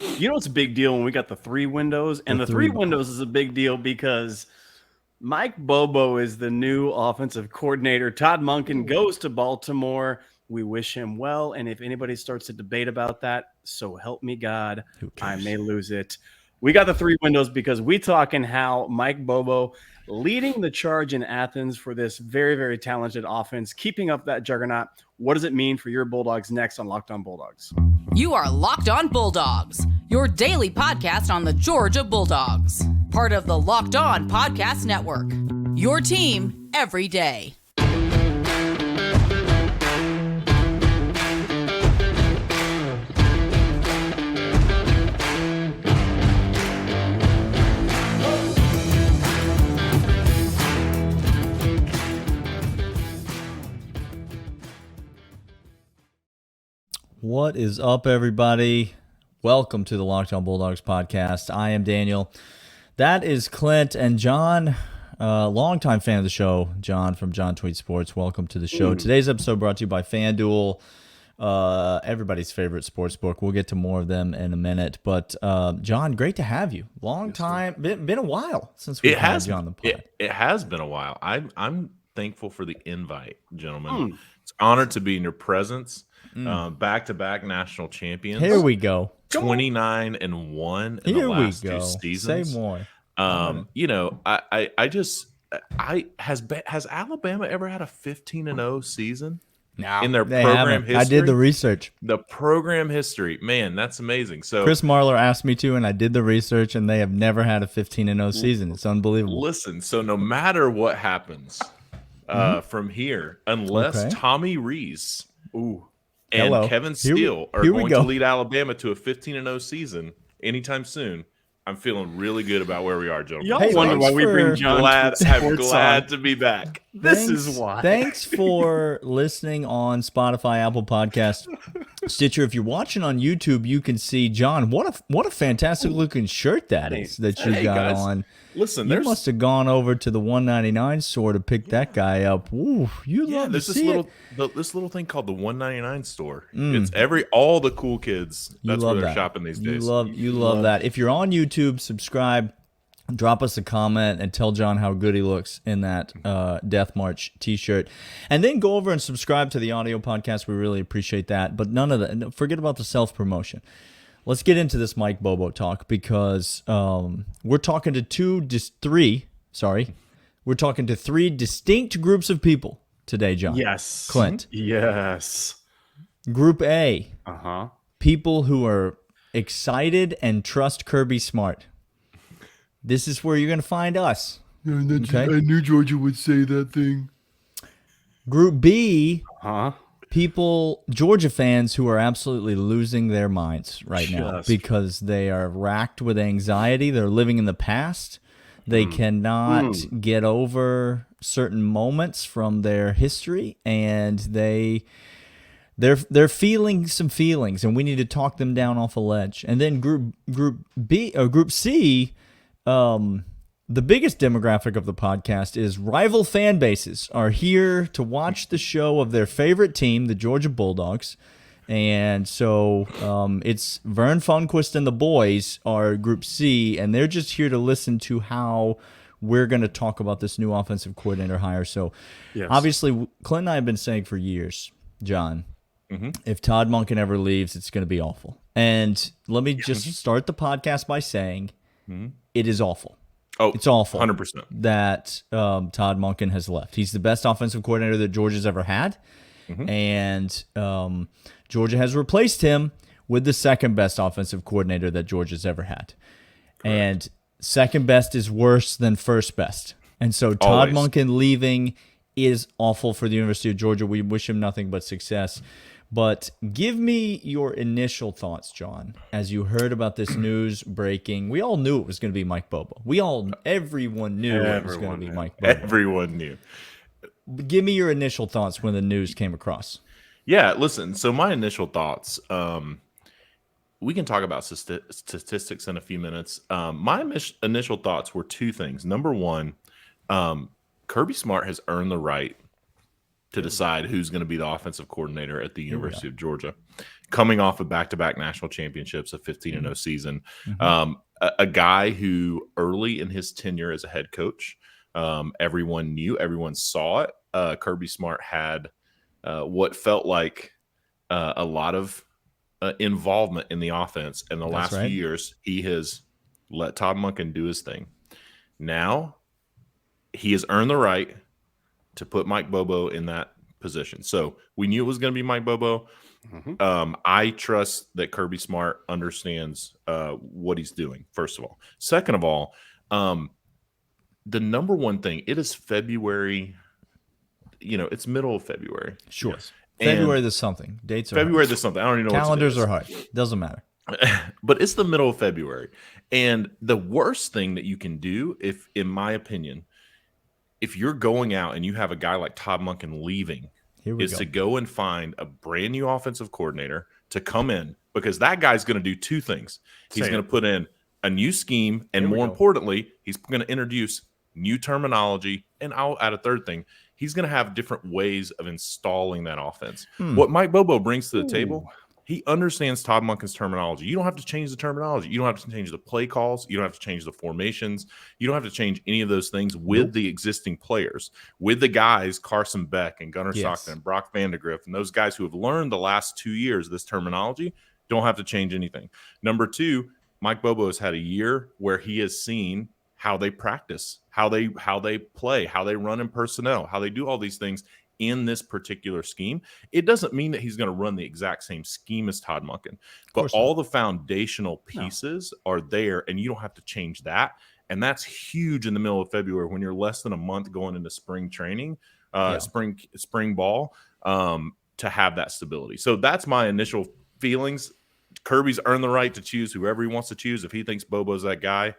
You know, it's a big deal when we got the 3 windows, and the 3 windows is a big deal because Mike Bobo is the new offensive coordinator. Todd Monken goes to Baltimore. We wish him well. And if anybody starts to debate about that, so help me God, I may lose it. We got the 3 windows because we talking how Mike Bobo leading the charge in Athens for this very, very talented offense, keeping up that juggernaut. What does it mean for your Bulldogs next on Locked On Bulldogs? You are Locked On Bulldogs, your daily podcast on the Georgia Bulldogs. Part of the Locked On Podcast Network, your team every day. What is up, everybody? Welcome to the Locked On Bulldogs podcast. I am Daniel. That is Clint and John, longtime fan of the show, John from John Tweet Sports. Welcome to the show. Today's episode brought to you by FanDuel, everybody's favorite sports book. We'll get to more of them in a minute. But John, great to have you. Long time, been a while since we had you on the pod. It has been a while. I'm thankful for the invite, gentlemen. It's an honor to be in your presence. Back-to-back national champions. Here we go. 29-1 in the last 2 seasons. Say more. You know, has Alabama ever had a 15-0 season? No, in their program history. I did the research. The program history, man, that's amazing. So Chris Marler asked me to, and I did the research, and they have never had a 15-0 season. It's unbelievable. Listen, so no matter what happens from here, unless Tommy Rees and Kevin Steele are going to lead Alabama to a 15-0 season anytime soon, I'm feeling really good about where we are, gentlemen. Y'all wonder why we bring John. I'm glad to be back. This is why. Thanks for listening on Spotify, Apple Podcasts, Stitcher. If you're watching on YouTube, you can see John. What a fantastic looking shirt that is that you got guys, on. Listen, you must have gone over to the 199 store to pick that guy up. Ooh, there's this little thing called the 199 store. It's all the cool kids. That's where they're shopping these days. You love that. If you're on YouTube, subscribe, drop us a comment, and tell John how good he looks in that Death March t-shirt. And then go over and subscribe to the audio podcast. We really appreciate that. But none of that. Forget about the self-promotion. Let's get into this Mike Bobo talk because we're talking to we're talking to 3 distinct groups of people today, John. Yes. Clint. Yes. Group A. People who are excited and trust Kirby Smart. This is where you're going to find us. Okay? I knew Georgia would say that thing. Group B. Georgia fans who are absolutely losing their minds right now because they are racked with anxiety. They're living in the past. They cannot get over certain moments from their history, and they're feeling some feelings, and we need to talk them down off a ledge. And then Group C. The biggest demographic of the podcast is rival fan bases are here to watch the show of their favorite team, the Georgia Bulldogs. And so it's Vern Funquist and the boys are Group C, and they're just here to listen to how we're going to talk about this new offensive coordinator hire. So obviously, Clint and I have been saying for years, John, if Todd Monken ever leaves, it's going to be awful. And let me just start the podcast by saying it is awful. Oh, it's awful 100% that Todd Monken has left. He's the best offensive coordinator that Georgia's ever had, and Georgia has replaced him with the second best offensive coordinator that Georgia's ever had. And second best is worse than first best. And so Todd Monken leaving is awful for the University of Georgia. We wish him nothing but success. But give me your initial thoughts, John, as you heard about this news breaking. We all knew it was going to be Mike Bobo. Everyone knew it was going to be Mike Bobo. Everyone knew. Give me your initial thoughts when the news came across. Yeah, listen, so my initial thoughts, we can talk about statistics in a few minutes. My initial thoughts were 2 things. Number one, Kirby Smart has earned the right to decide who's going to be the offensive coordinator at the University of Georgia. coming off of back-to-back national championships, a 15-0 season. A guy who early in his tenure as a head coach, everyone knew, everyone saw it. Kirby Smart had what felt like a lot of involvement in the offense. In the last few years, he has let Todd Monken do his thing. Now, he has earned the right to put Mike Bobo in that position. So we knew it was going to be Mike Bobo. I trust that Kirby Smart understands what he's doing, first of all. Second of all, the number one thing, it is February. It's middle of February. Sure. Yes. February there's something. Dates are February there's something. I don't even know. Calendars are hard. Doesn't matter. But it's the middle of February. And the worst thing that you can do, if, in my opinion, if you're going out and you have a guy like Todd Monken leaving, to go and find a brand new offensive coordinator to come in, because that guy's going to do two things. He's going to put in a new scheme, and more importantly, he's going to introduce new terminology, and I'll add a third thing. He's going to have different ways of installing that offense. What Mike Bobo brings to the table, he understands Todd Monken's terminology. You don't have to change the terminology. You don't have to change the play calls. You don't have to change the formations. You don't have to change any of those things with the existing players, with the guys, Carson Beck and Gunnar Stockton and Brock Vandegrift, and those guys who have learned the last 2 years this terminology don't have to change anything. Number two, Mike Bobo has had a year where he has seen how they practice, how they play, how they run in personnel, how they do all these things in this particular scheme. It doesn't mean that he's going to run the exact same scheme as Todd Monken, but all the foundational pieces are there, and you don't have to change that. And that's huge in the middle of February when you're less than a month going into spring training, spring ball, to have that stability. So that's my initial feelings. Kirby's earned the right to choose whoever he wants to choose. If he thinks Bobo's that guy,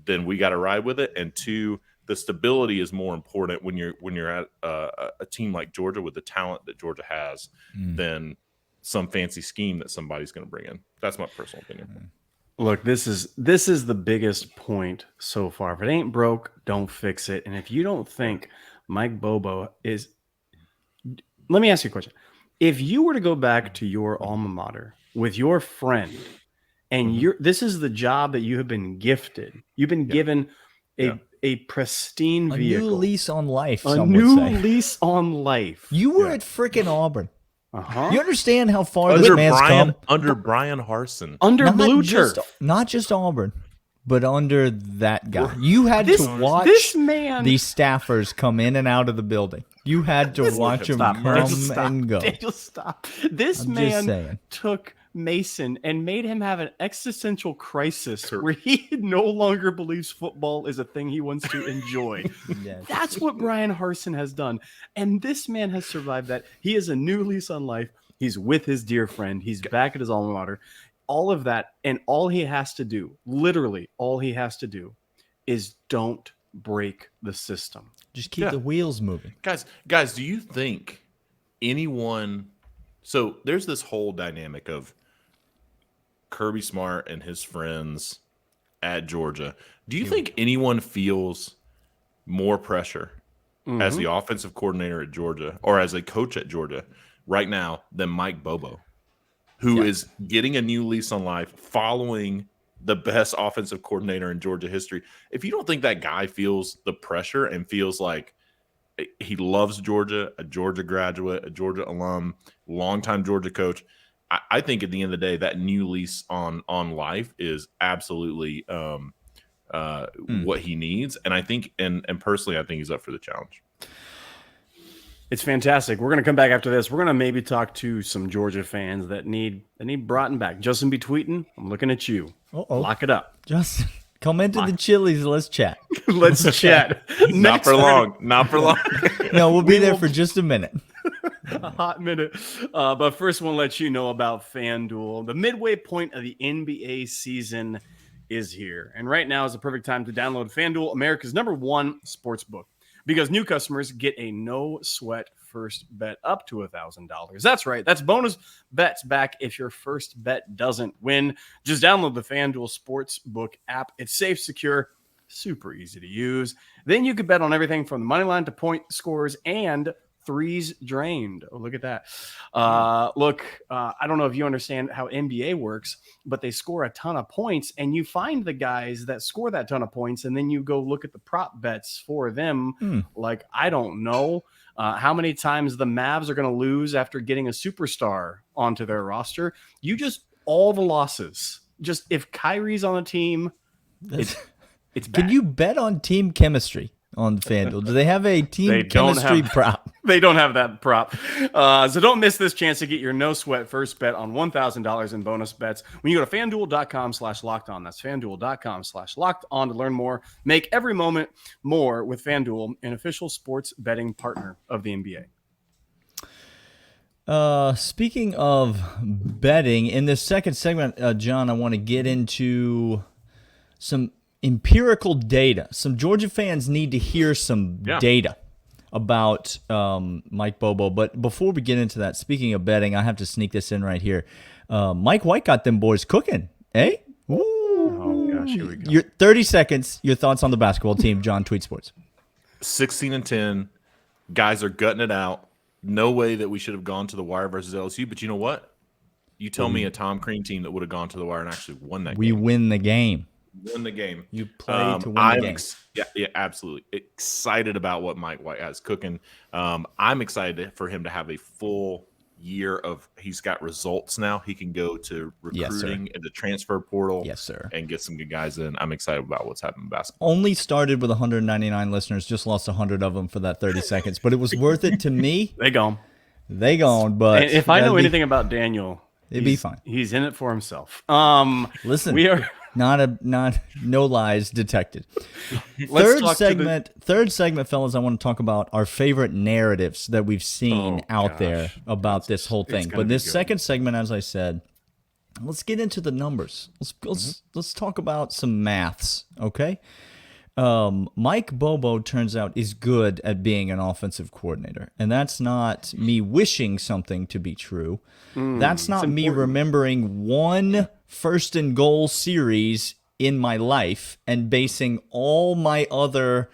then we got to ride with it. And two, the stability is more important when you're at a team like Georgia with the talent that Georgia has than some fancy scheme that somebody's going to bring in. That's my personal opinion. Look, this is the biggest point so far. If it ain't broke, don't fix it. And if you don't think Mike Bobo is, let me ask you a question. If you were to go back to your alma mater with your friend, and this is the job that you have been gifted, you've been given a pristine vehicle. A new lease on life, A new lease on life. You were at frickin' Auburn. You understand how far under this man's come? Under Brian Harsin. Under Blue Turf. Not just Auburn, but under that guy. You had to watch these staffers come in and out of the building. You had to watch them come and go. Daniel, stop. This man took Mason and made him have an existential crisis where he no longer believes football is a thing he wants to enjoy. That's what Brian Harsin has done. And this man has survived that. He is a new lease on life. He's with his dear friend. He's back at his alma mater. All of that. And all he has to do, literally all he has to do, is don't break the system. Just keep the wheels moving. Guys, do you think anyone... So there's this whole dynamic of Kirby Smart and his friends at Georgia. Do you think anyone feels more pressure as the offensive coordinator at Georgia or as a coach at Georgia right now than Mike Bobo, who is getting a new lease on life following the best offensive coordinator in Georgia history? If you don't think that guy feels the pressure and feels like he loves Georgia, a Georgia graduate, a Georgia alum, longtime Georgia coach, I think at the end of the day, that new lease on life is absolutely what he needs. And I think, and personally, I think he's up for the challenge. It's fantastic. We're going to come back after this. We're going to maybe talk to some Georgia fans that need brought back. Justin be tweeting. I'm looking at you. Lock it up. Justin, come into the Chili's. Let's chat. Let's chat. Not for long. Not for long. No, we'll be there for just a minute. A hot minute. But first, I want to let you know about FanDuel. The midway point of the NBA season is here. And right now is the perfect time to download FanDuel, America's #1 sports book, because new customers get a no-sweat first bet up to $1,000. That's right. That's bonus bets back if your first bet doesn't win. Just download the FanDuel Sportsbook app. It's safe, secure, super easy to use. Then you can bet on everything from the money line to point scores and threes drained. Oh, look at that. Look, I don't know if you understand how NBA works, but they score a ton of points, and you find the guys that score that ton of points, and then you go look at the prop bets for them. Like, I don't know how many times the Mavs are going to lose after getting a superstar onto their roster. You just, all the losses. Just if Kyrie's on a team, it's bad. Can you bet on team chemistry on FanDuel? Do they have a team chemistry prop? They don't have that prop. So don't miss this chance to get your no sweat first bet on $1,000 in bonus bets when you go to FanDuel.com/lockedon. That's FanDuel.com/lockedon to learn more. Make every moment more with FanDuel, an official sports betting partner of the NBA. Speaking of betting, in this second segment, John, I want to get into some empirical data. Some Georgia fans need to hear some data about Mike Bobo. But before we get into that, speaking of betting, I have to sneak this in right here. Mike White got them boys cooking, eh? Ooh. Oh, gosh, here we go. Your 30 seconds, your thoughts on the basketball team, John, Tweet Sports. 16-10. Guys are gutting it out. No way that we should have gone to the wire versus LSU. But you know what? You tell me a Tom Crean team that would have gone to the wire and actually won that game. We win the game. Win the game. You play to win the game. Yeah, absolutely. Excited about what Mike White has cooking. I'm excited for him to have a full year of, he's got results now. He can go to recruiting and the transfer portal. Yes, sir. And get some good guys in. I'm excited about what's happening in basketball. Only started with 199 listeners, just lost 100 of them for that 30 seconds, but it was worth it to me. They gone. But and if I know anything about Daniel, it'd be fine. He's in it for himself. Listen, we are no lies detected. Third segment, fellas, I want to talk about our favorite narratives that we've seen out there about this whole thing. But this second segment, as I said, let's get into the numbers. Let's talk about some maths, okay? Mike Bobo, turns out, is good at being an offensive coordinator. And that's not me wishing something to be true. That's not me remembering one first and goal series in my life and basing all my other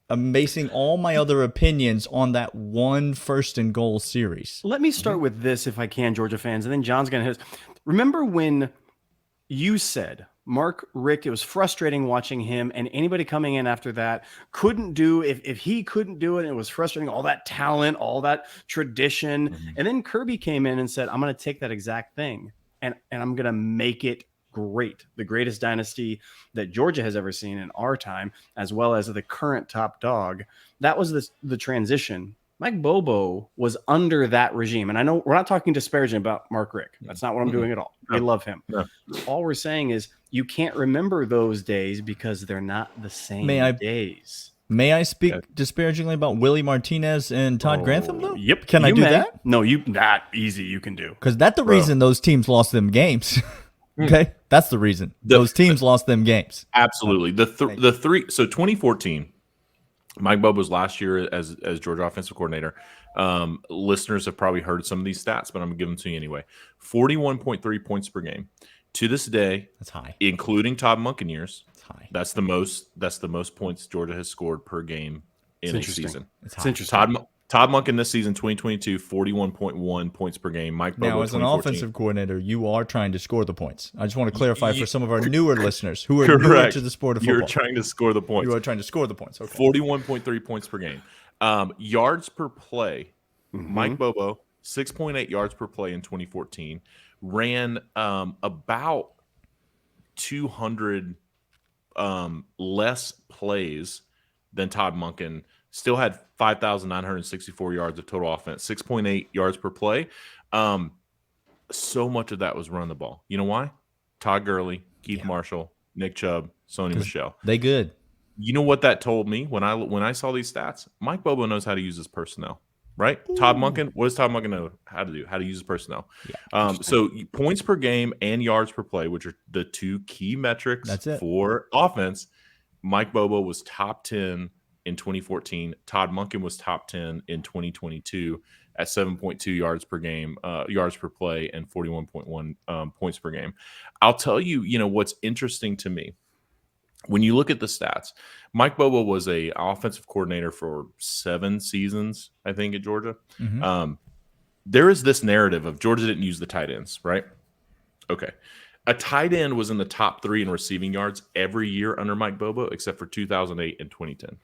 opinions on that one first and goal series. Let me start with this, if I can, Georgia fans, and then John's going to hit us. Remember when you said Mark Richt, it was frustrating watching him, and anybody coming in after that couldn't do, if he couldn't do it, it was frustrating, all that talent, all that tradition. And then Kirby came in and said, I'm going to take that exact thing and I'm going to make it great. The greatest dynasty that Georgia has ever seen in our time, as well as the current top dog. That was the transition. Mike Bobo was under that regime. And I know we're not talking disparaging about Mark Richt. That's not what I'm doing at all. I love him. No. All we're saying is you can't remember those days because they're not the same days. May I speak disparagingly about Willie Martinez and Todd Grantham, though? Yep. Can I do that? No, not easy. You can do. Because that's the reason those teams lost them games. Okay? That's the reason. Those teams lost them games. Absolutely. The three. So 2014, Mike Bobo's last year as Georgia offensive coordinator. Listeners have probably heard some of these stats, but I'm going to give them to you anyway. 41.3 points per game. To this day, that's high, including Todd Monken years. That's high. That's the most points Georgia has scored per game in a season. It's interesting. Todd Monken this season, 2022, 41.1 points per game. Mike Bobo, now, as an offensive coordinator, you are trying to score the points. I just want to clarify for some of our newer listeners who are newer to the sport of football. You're trying to score the points. You are trying to score the points. Okay. 41.3 points per game. Yards per play. Mike Bobo, 6.8 yards per play in 2014. Ran about 200 less plays than Todd Monken. Still had 5,964 yards of total offense, 6.8 yards per play. So much of that was run the ball. You know why? Todd Gurley, Keith Marshall, Nick Chubb, Sony Michel. They good. You know what that told me when I saw these stats? Mike Bobo knows how to use his personnel, right? Ooh. Todd Monken, what does Todd Monken know how to do? How to use his personnel. Yeah, so points per game and yards per play, which are the two key metrics for offense. Mike Bobo was top 10 in 2014. Todd Monken was top 10 in 2022 at 7.2 yards per game, yards per play, and 41.1 points per game. I'll tell you, what's interesting to me when you look at the stats, Mike Bobo was a offensive coordinator for 7 seasons, I think, at Georgia. Mm-hmm. There is this narrative of Georgia didn't use the tight ends, right? Okay. A tight end was in the top 3 in receiving yards every year under Mike Bobo, except for 2008 and 2010.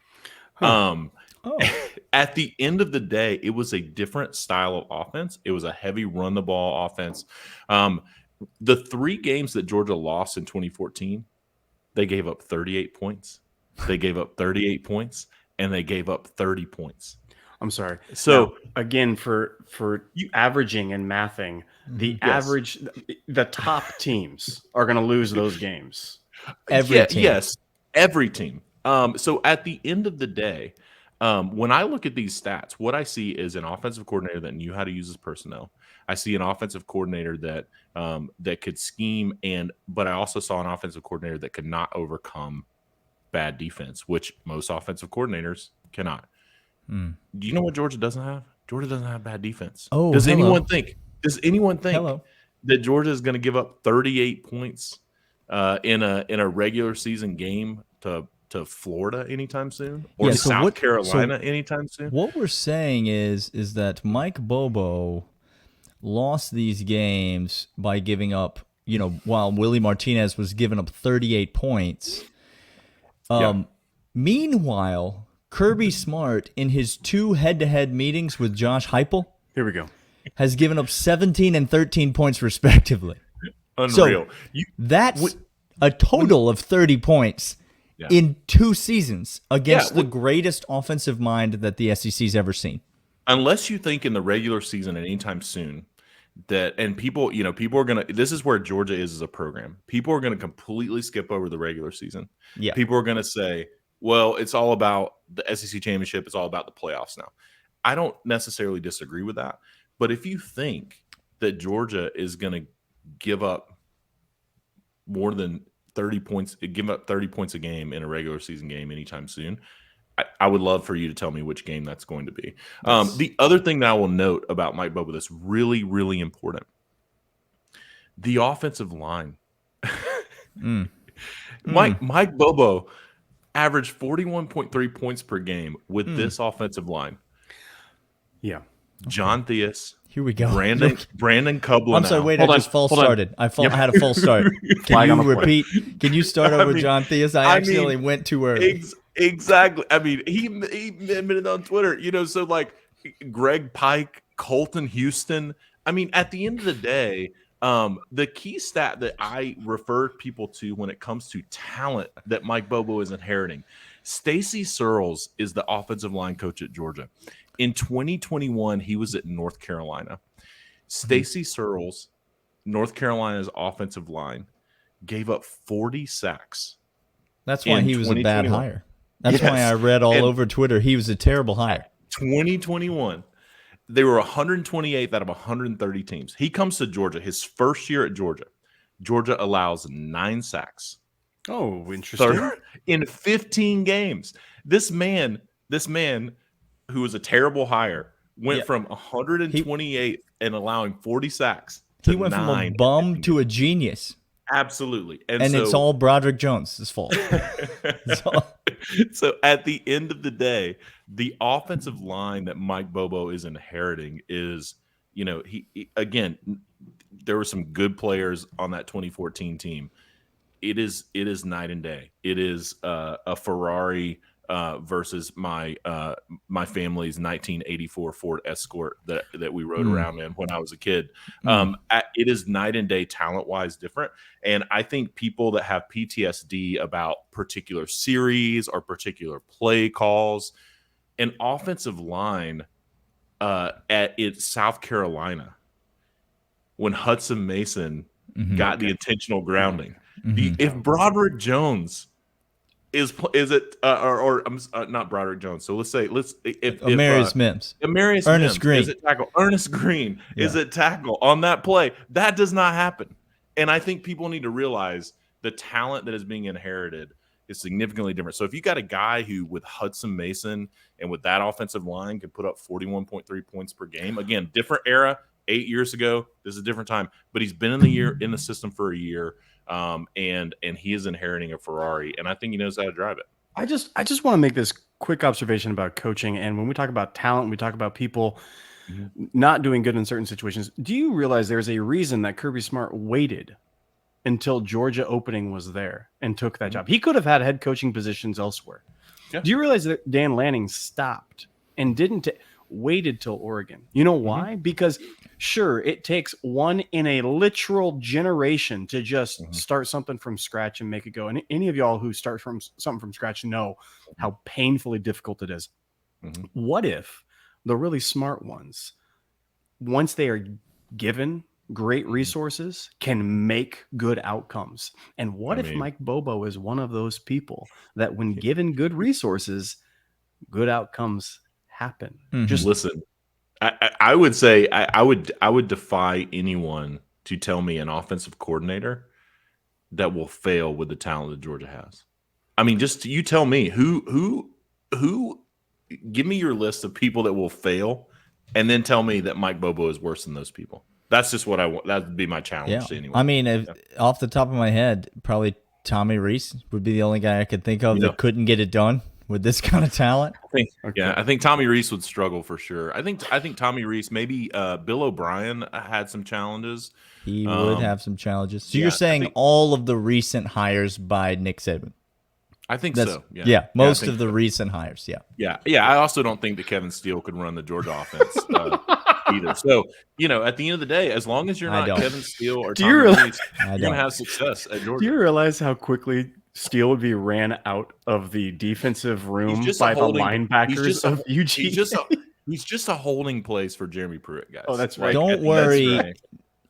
At the end of the day, it was a different style of offense. It was a heavy run the ball offense. The 3 games that Georgia lost in 2014, they gave up 38 points. They gave up 38 points, and they gave up 30 points. I'm sorry. So now, again, for you averaging and mathing, the average, the top teams are going to lose those games. Every team. Yes, every team. So at the end of the day, when I look at these stats, what I see is an offensive coordinator that knew how to use his personnel. I see an offensive coordinator that that could scheme, but I also saw an offensive coordinator that could not overcome bad defense, which most offensive coordinators cannot. Do you know what Georgia doesn't have? Georgia doesn't have bad defense. Oh, does anyone think that Georgia is going to give up 38 points in a regular season game to Florida anytime soon, or South Carolina anytime soon? What we're saying is that Mike Bobo lost these games by giving up, while Willie Martinez was giving up 38 points. Meanwhile, Kirby Smart, in his 2 head-to-head meetings with Josh Heupel, here we go, has given up 17 and 13 points respectively. Unreal. So that's a total of 30 points in 2 seasons against the greatest offensive mind that the SEC's ever seen. Unless you think in the regular season and anytime soon and people are going to, this is where Georgia is as a program. People are going to completely skip over the regular season. Yeah. People are going to say, well, it's all about the SEC championship. It's all about the playoffs now. I don't necessarily disagree with that. But if you think that Georgia is going to give up more than 30 points, give up 30 points a game in a regular season game anytime soon, I would love for you to tell me which game that's going to be. The other thing that I will note about Mike Bobo that's really, really important, the offensive line. Mike Bobo averaged 41.3 points per game with this offensive line. Yeah. John Theus. Here we go. Brandon Kublin. I'm sorry, wait, I just false started. I had a false start. Can you repeat? Can you start over John Theus? I accidentally went too early. Exactly. I mean, he admitted on Twitter, so like Greg Pike, Colton Houston. I mean, at the end of the day, the key stat that I refer people to when it comes to talent that Mike Bobo is inheriting, Stacy Searles is the offensive line coach at Georgia. In 2021, he was at North Carolina. Stacy Searles, North Carolina's offensive line, gave up 40 sacks. That's why he was a bad hire. That's why I read all over Twitter he was a terrible hire. 2021. They were 128th out of 130 teams. He comes to Georgia, his first year at Georgia. Georgia allows 9 sacks. Oh, interesting. In 15 games. This man who was a terrible hire went from 128th and allowing 40 sacks to 9. He went from a bum to a genius. Absolutely. And it's all Broderick Jones' fault. So at the end of the day, the offensive line that Mike Bobo is inheriting is, he again, there were some good players on that 2014 team. It is night and day. It is a Ferrari versus my family's 1984 Ford Escort that we rode around in when I was a kid. It is night and day talent-wise different. And I think people that have PTSD about particular series or particular play calls, an offensive line at South Carolina, when Hudson Mason got the intentional grounding, if Broderick Jones is it not Broderick Jones? So let's say if Amarius Mims, Ernest Green, is it tackle? Ernest Green is it tackle on that play? That does not happen. And I think people need to realize the talent that is being inherited is significantly different. So if you got a guy who with Hudson Mason and with that offensive line could put up 41.3 points per game, again, different era, 8 years ago, this is a different time. But he's been in the system for a year, and he is inheriting a Ferrari, and I think he knows how to drive it. I just want to make this quick observation about coaching, and when we talk about talent, we talk about people not doing good in certain situations. Do you realize there's a reason that Kirby Smart waited until Georgia opening was there and took that job? He could have had head coaching positions elsewhere. Yeah. Do you realize that Dan Lanning stopped and didn't waited till Oregon? You know why? Because sure, it takes one in a literal generation to just start something from scratch and make it go. And any of y'all who start from something from scratch know how painfully difficult it is. What if the really smart ones, once they are given great resources, can make good outcomes? And what if Mike Bobo is one of those people that when given good resources, good outcomes happen? Just listen. I would say I would defy anyone to tell me an offensive coordinator that will fail with the talent that Georgia has. I mean, just you tell me who give me your list of people that will fail, and then tell me that Mike Bobo is worse than those people. That's just what I want. That would be my challenge to anyone. I mean, off the top of my head, probably Tommy Rees would be the only guy I could think of that couldn't get it done with this kind of talent. I think Tommy Rees would struggle for sure. I think Tommy Rees, maybe Bill O'Brien had some challenges. He would have some challenges. So you're saying all of the recent hires by Nick Saban? I think so. Yeah, most of the recent hires. Yeah. I also don't think that Kevin Steele could run the Georgia offense either. So, at the end of the day, as long as you're not Kevin Steele or Tommy Rees, you're going to have success at Georgia. Do you realize how quickly Steele would be ran out of the defensive room by the linebackers of UGA? He's just a holding place for Jeremy Pruitt, guys. Oh, that's right. Don't worry.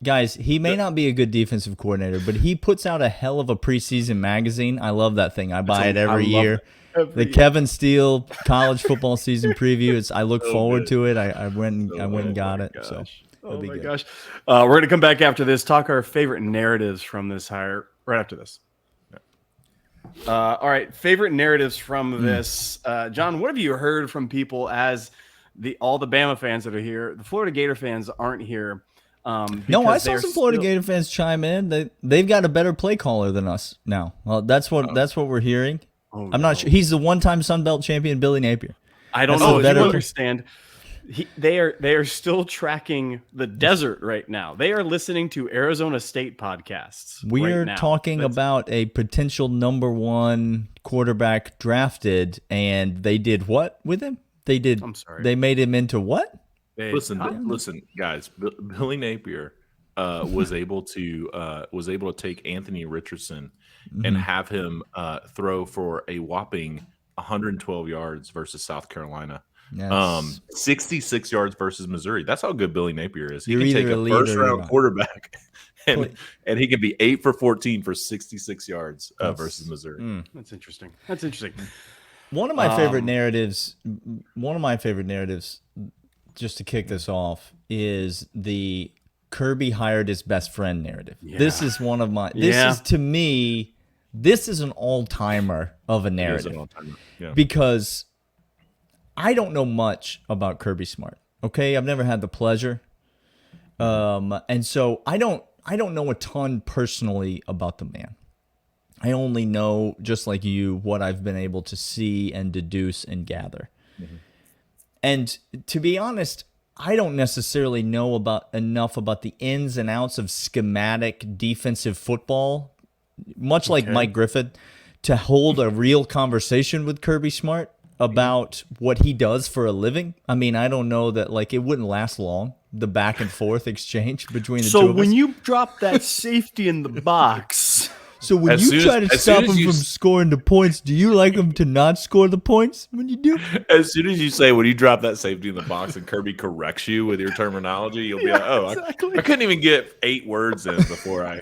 Guys, he may not be a good defensive coordinator, but he puts out a hell of a preseason magazine. I love that thing. I buy it every year. The Kevin Steele college football season preview. I look forward to it. I went and got it. So oh my gosh. We're going to come back after this, talk our favorite narratives from this hire right after this. All right, favorite narratives from this. John, what have you heard from people as all the Bama fans that are here? The Florida Gator fans aren't here. No, I saw some Florida Gator fans chime in. They've got a better play caller than us now. Well, that's what we're hearing. I'm not sure. He's the one-time Sun Belt champion, Billy Napier. I don't know if you understand. They are still tracking the desert right now. They are listening to Arizona State podcasts. We're talking about a potential number 1 quarterback drafted, and they did what with him? I'm sorry. They made him into what? Listen, guys. Billy Napier was able to take Anthony Richardson and have him throw for a whopping 112 yards versus South Carolina. Yes. 66 yards versus Missouri. That's how good Billy Napier is. He can take a first-round quarterback, and he can be 8 for 14 for 66 yards versus Missouri. That's interesting. One of my favorite narratives. Just to kick this off, is the Kirby hired his best friend narrative. Yeah. This is one of my. This is, to me, this is an all-timer of a narrative. Because I don't know much about Kirby Smart. Okay, I've never had the pleasure, and so I don't know a ton personally about the man. I only know, just like you, what I've been able to see and deduce and gather. And to be honest, I don't necessarily know enough about the ins and outs of schematic defensive football, much like Mike Griffith, to hold a real conversation with Kirby Smart about what he does for a living. I mean, I don't know that it wouldn't last long, the back and forth exchange between the two of us. So when you drop that safety in the box... So when you try to stop him from scoring the points, do you like him to not score the points when you do? As soon as you say, when you drop that safety in the box and Kirby corrects you with your terminology, you'll be like, exactly. I couldn't even get 8 words in before I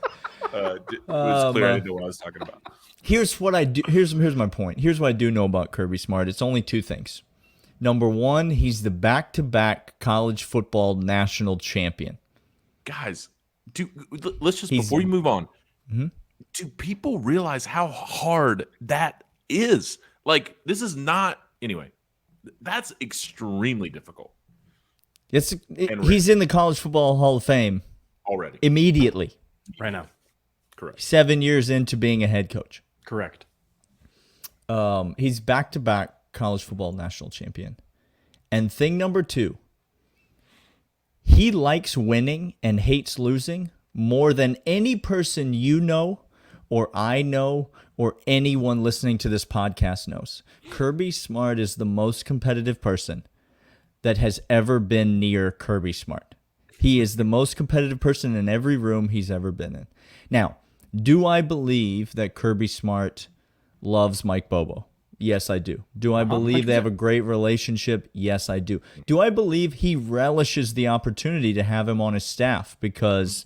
was clear I didn't know what I was talking about. Here's what I do. Here's my point. Here's what I do know about Kirby Smart. It's only 2 things. Number 1, he's the back-to-back college football national champion. Guys, let's just, before you move on, do people realize how hard that is? This is not, anyway, that's extremely difficult. He's in the College Football Hall of Fame already. Immediately. Right now. Correct. 7 years into being a head coach. Correct. He's back-to-back college football national champion. And thing number 2, he likes winning and hates losing more than any person you know or I know or anyone listening to this podcast knows. Kirby Smart is the most competitive person that has ever been near Kirby Smart. He is the most competitive person in every room he's ever been in. Now, do I believe that Kirby Smart loves Mike Bobo? Yes, I do. Do I believe 100%. They have a great relationship? Yes, I do. Do I believe he relishes the opportunity to have him on his staff? Because,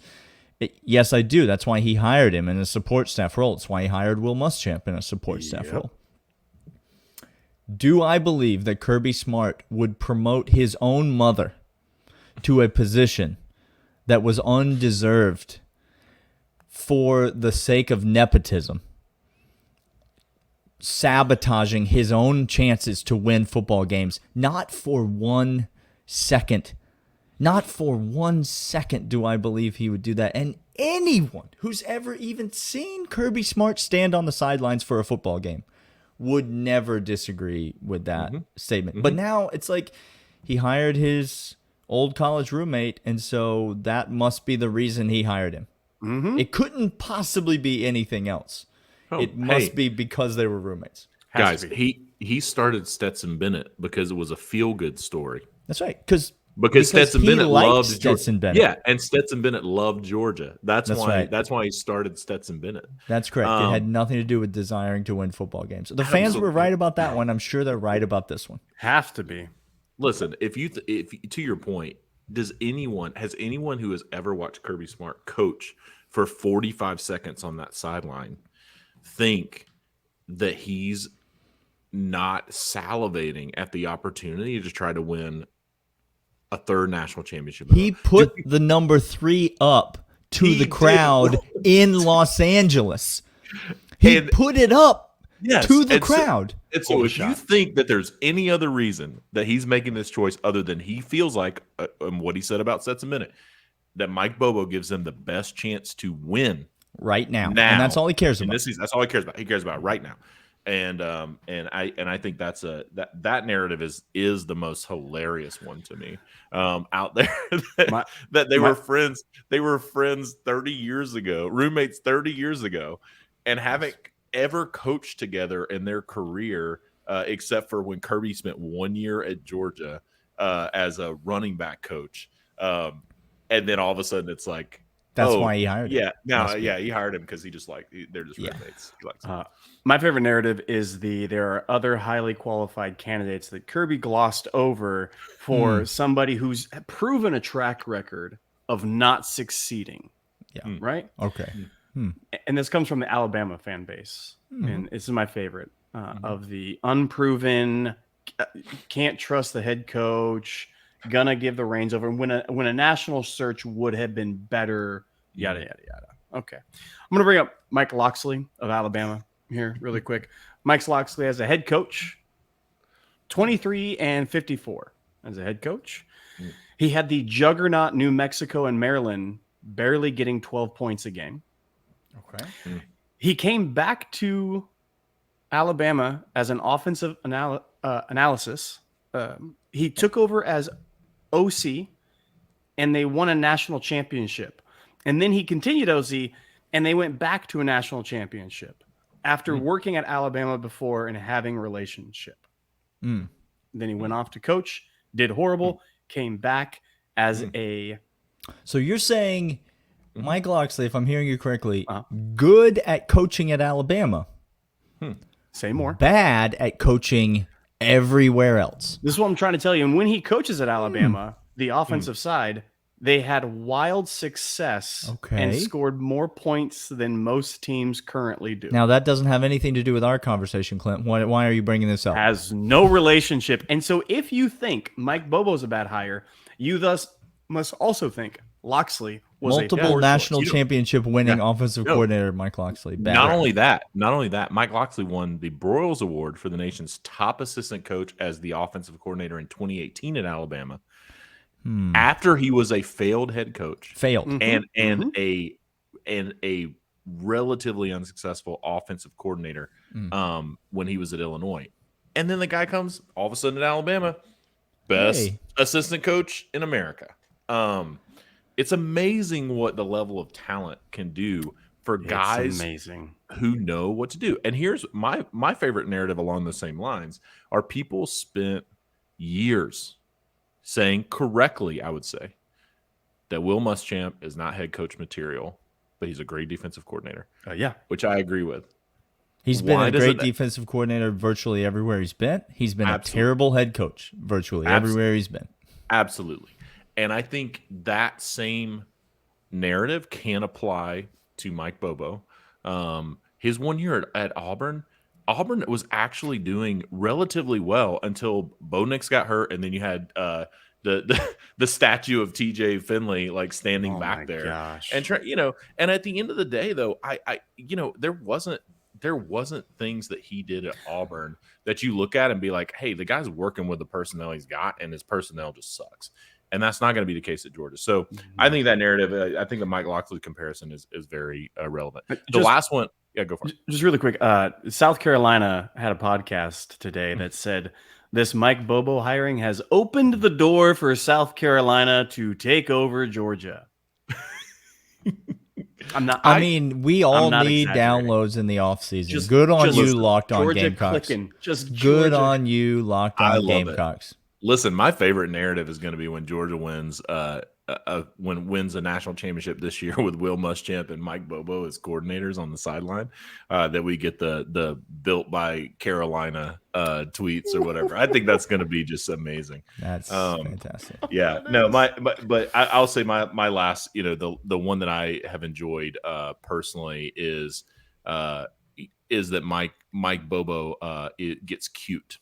yes, I do. That's why he hired him in a support staff role. That's why he hired Will Muschamp in a support staff role. Do I believe that Kirby Smart would promote his own mother to a position that was undeserved for the sake of nepotism, sabotaging his own chances to win football games? Not for 1 second. Not for 1 second do I believe he would do that. And anyone who's ever even seen Kirby Smart stand on the sidelines for a football game would never disagree with that statement. But now it's like he hired his old college roommate, and so that must be the reason he hired him. It couldn't possibly be anything else. It must be because they were roommates. Guys, he started Stetson Bennett because it was a feel-good story. That's right, because Stetson Bennett loved Stetson Bennett. Yeah, and Stetson Bennett loved Georgia. That's why he started Stetson Bennett. That's correct. It had nothing to do with desiring to win football games. The fans were right about that one. I'm sure they're right about this one. Have to be. Listen, if to your point, has anyone who has ever watched Kirby Smart coach for 45 seconds on that sideline think that he's not salivating at the opportunity to try to win a third national championship? He put the number 3 up to the crowd in Los Angeles. He put it up to the crowd. And so if you think that there's any other reason that he's making this choice other than he feels like, what he said about Stetson Bennett, that Mike Bobo gives them the best chance to win right now. And that's all he cares about. That's all he cares about. He cares about right now. And I think that's that narrative is the most hilarious one to me out there that they were friends. They were friends 30 years ago, roommates 30 years ago, and haven't ever coached together in their career except for when Kirby spent 1 year at Georgia as a running back coach. And then all of a sudden it's like, that's why he hired him. He hired him because they're just roommates. He likes my favorite narrative is there are other highly qualified candidates that Kirby glossed over for somebody who's proven a track record of not succeeding. Yeah. Right? Okay. And this comes from the Alabama fan base. And this is my favorite of the unproven, can't trust the head coach, gonna give the reins over when a national search would have been better, yada yada yada. Okay, I'm gonna bring up Mike Locksley of Alabama here really quick. Mike Locksley as a head coach, 23-54 as a head coach. He had the juggernaut New Mexico and Maryland barely getting 12 points a game. Okay, he came back to Alabama as an offensive analysis. He took over as OC, and they won a national championship. And then he continued OC, and they went back to a national championship after working at Alabama before and having a relationship. Then he went off to coach, did horrible, came back as a... So you're saying Mike Locksley, if I'm hearing you correctly, good at coaching at Alabama. Say more. Bad at coaching everywhere else. This is what I'm trying to tell you. And when he coaches at Alabama, the offensive side, they had wild success and scored more points than most teams currently do. Now, that doesn't have anything to do with our conversation, Clint. Why are you bringing this up? Has no relationship. And so if you think Mike Bobo's a bad hire, you thus must also think Locksley was multiple national championship winning offensive coordinator Mike Locksley. Bad. Not only that, Mike Locksley won the Broyles Award for the nation's top assistant coach as the offensive coordinator in 2018 at Alabama. after he was a failed head coach, and a relatively unsuccessful offensive coordinator when he was at Illinois. And then the guy comes all of a sudden at Alabama, best assistant coach in America. It's amazing what the level of talent can do for guys who know what to do. And here's my favorite narrative along the same lines are people spent years saying correctly, I would say, that Will Muschamp is not head coach material, but he's a great defensive coordinator. Which I agree with. He's been a great defensive coordinator virtually everywhere he's been. He's been a terrible head coach virtually everywhere he's been. Absolutely. And I think that same narrative can apply to Mike Bobo. His 1 year at Auburn was actually doing relatively well until Bo Nix got hurt, and then you had the statue of TJ Finley like standing back there. Gosh. And and at the end of the day, though, I there wasn't things that he did at Auburn that you look at and be like, hey, the guy's working with the personnel he's got, and his personnel just sucks. And that's not going to be the case at Georgia. So I think that narrative, I think the Mike Locksley comparison is very relevant. The last one, go for it. Just really quick. South Carolina had a podcast today that said this Mike Bobo hiring has opened the door for South Carolina to take over Georgia. I mean, we all need downloads in the offseason. Good on you, Locked On Gamecocks. Good on you, Locked On Gamecocks. Listen, my favorite narrative is going to be when Georgia wins a national championship this year with Will Muschamp and Mike Bobo as coordinators on the sideline. That we get the built by Carolina tweets or whatever. I think that's going to be just amazing. That's fantastic. Yeah, no, but I'll say my last, the one that I have enjoyed personally is that Mike Bobo it gets cute.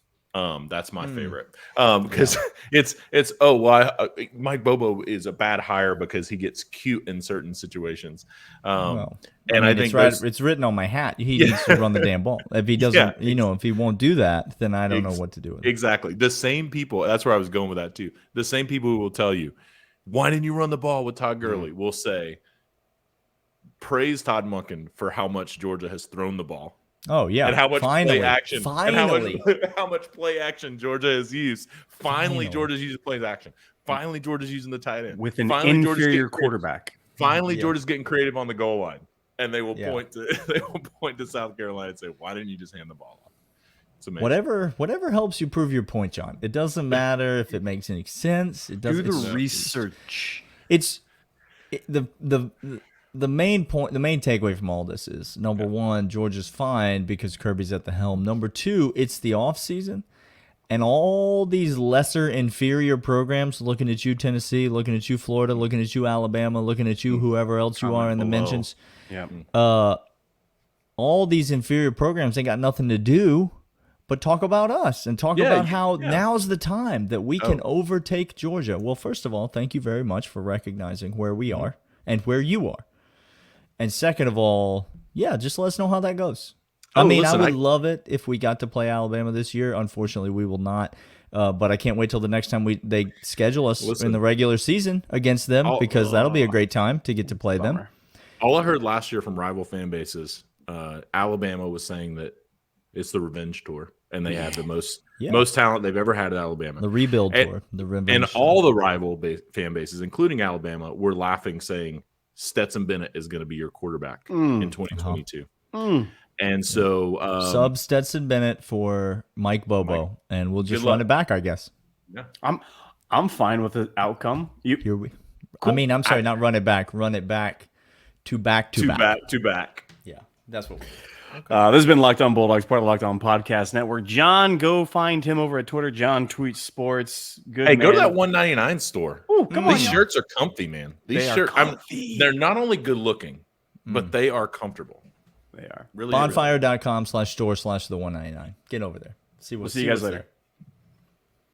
That's my favorite because Mike Bobo is a bad hire because he gets cute in certain situations. And I think it's written on my hat. He needs to run the damn ball. If he doesn't, if he won't do that, then I don't know what to do with it. Exactly. The same people. That's where I was going with that too. The same people who will tell you, why didn't you run the ball with Todd Gurley? Will say, praise Todd Monken for how much Georgia has thrown the ball. Oh yeah, and how much play action? Finally, and how much play action Georgia has used. Finally, Georgia's using play action. Finally, Georgia's using the tight end with an inferior quarterback. Finally, Georgia's getting creative on the goal line, and they will point to South Carolina and say, "Why didn't you just hand the ball off?" It's amazing. Whatever helps you prove your point, John. It doesn't matter if it makes any sense. It doesn't. Do the research. The main takeaway from all this is, number one, Georgia's fine because Kirby's at the helm. Number two, it's the offseason, and all these lesser, inferior programs looking at you, Tennessee, looking at you, Florida, looking at you, Alabama, looking at you, whoever else you are in the mentions. All these inferior programs ain't got nothing to do but talk about us and talk about how now's the time that we can overtake Georgia. Well, first of all, thank you very much for recognizing where we are and where you are. And second of all, just let us know how that goes. I would love it if we got to play Alabama this year. Unfortunately, we will not. But I can't wait till the next time they schedule us in the regular season against them because that'll be a great time to get to play them. All I heard last year from rival fan bases, Alabama was saying that it's the revenge tour, and they have the most talent they've ever had at Alabama. The rebuild tour, the revenge. And all the rival fan bases, including Alabama, were laughing, saying Stetson Bennett is going to be your quarterback in 2022. And so sub Stetson Bennett for Mike Bobo, and we'll just run it back, I guess. Yeah, I'm fine with the outcome. Cool. I'm sorry, not run it back. Run it back to back. Yeah, that's what. This has been Locked On Bulldogs, part of the Locked On Podcast Network. John, go find him over at Twitter. John tweets sports. Good. Hey, man. Go to that $1.99 store. Ooh, come on. These shirts are comfy, man. These shirts, they're not only good looking, but they are comfortable. They are. Bonfire.com/store/the$1.99. Get over there. We'll see you guys later.